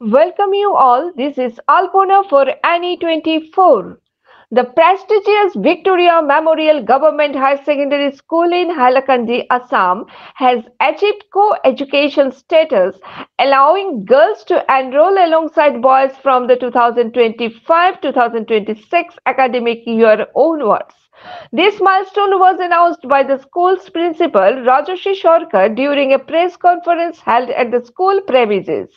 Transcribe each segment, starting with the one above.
Welcome you all. This is Alpona for Annie 24. The prestigious Victoria Memorial Government Higher Secondary School in Hailakandi, Assam has achieved co-education status, allowing girls to enroll alongside boys from the 2025-2026 academic year onwards. This milestone was announced by the school's principal, Rajarshi Sarkar, during a press conference held at the school premises.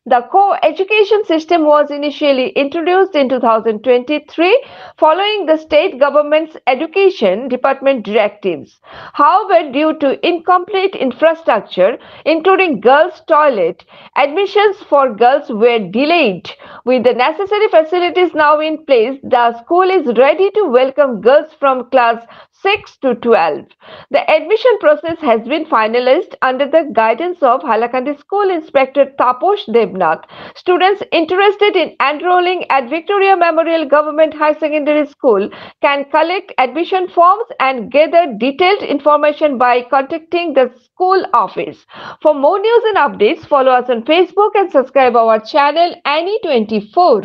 The co-education system was initially introduced in 2023 following the state government's education department directives. However, due to incomplete infrastructure, including girls' toilet, admissions for girls were delayed. With the necessary facilities now in place, the school is ready to welcome girls from class 6 to 12. The admission process has been finalized under the guidance of Hailakandi School Inspector Taposh Devnath. Students interested in enrolling at Victoria Memorial Government High Secondary School can collect admission forms and gather detailed information by contacting the school office. For more news and updates, follow us on Facebook and subscribe our channel Annie24.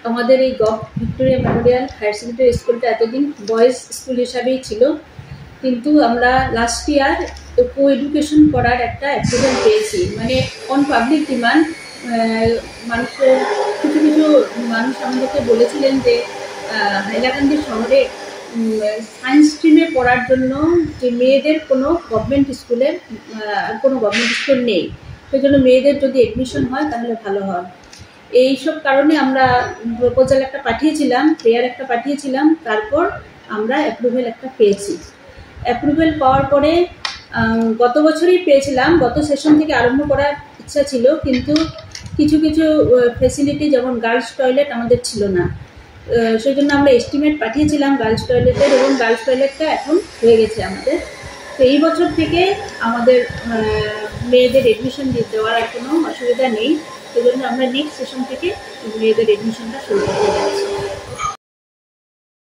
আমাদের এই Victoria Memorial higher secondary স্কুলটা এতদিন boys school হিসাবেই ছিল, কিন্তু আমরা last year কো education করার একটা অ্যাপ্রুভাল পেয়েছি। মানে অন পাবলিক ডিমান্ড মানুষের কিছু মানুষ আমাদেরকে বলেছিলেন যে হাইলাকান্দি শহরে সায়েন্স স্ট্রিমে পড়ার জন্য যে মেয়েদের কোনো গভর্নমেন্ট স্কুল নেই, সেই জন্য মেয়েদের যদি এডমিশন হয় তাহলে ভালো হয়। এইসব কারণে আমরা প্রপোজাল একটা পাঠিয়েছিলাম, প্রেয়ার একটা পাঠিয়েছিলাম, তারপর আমরা অ্যাপ্রুভেল একটা পেয়েছি। অ্যাপ্রুভেল পাওয়ার পরে গত বছরই পেয়েছিলাম, গত সেশন থেকে আরম্ভ করার ইচ্ছা ছিল, কিন্তু কিছু ফেসিলিটি যেমন গার্লস টয়লেট আমাদের ছিল না, সেই জন্য আমরা এস্টিমেট পাঠিয়েছিলাম গার্লস টয়লেটের, এবং গার্লস টয়লেটটা এখন হয়ে গেছে আমাদের। তো এই বছর থেকে আমাদের মেয়েদের এডমিশন দেওয়ার আর কোনো অসুবিধা নেই, সেই জন্য আমরা নেক্সট সেশন থেকে মেয়েদের এডমিশনটা শুরু করতে যাচ্ছি।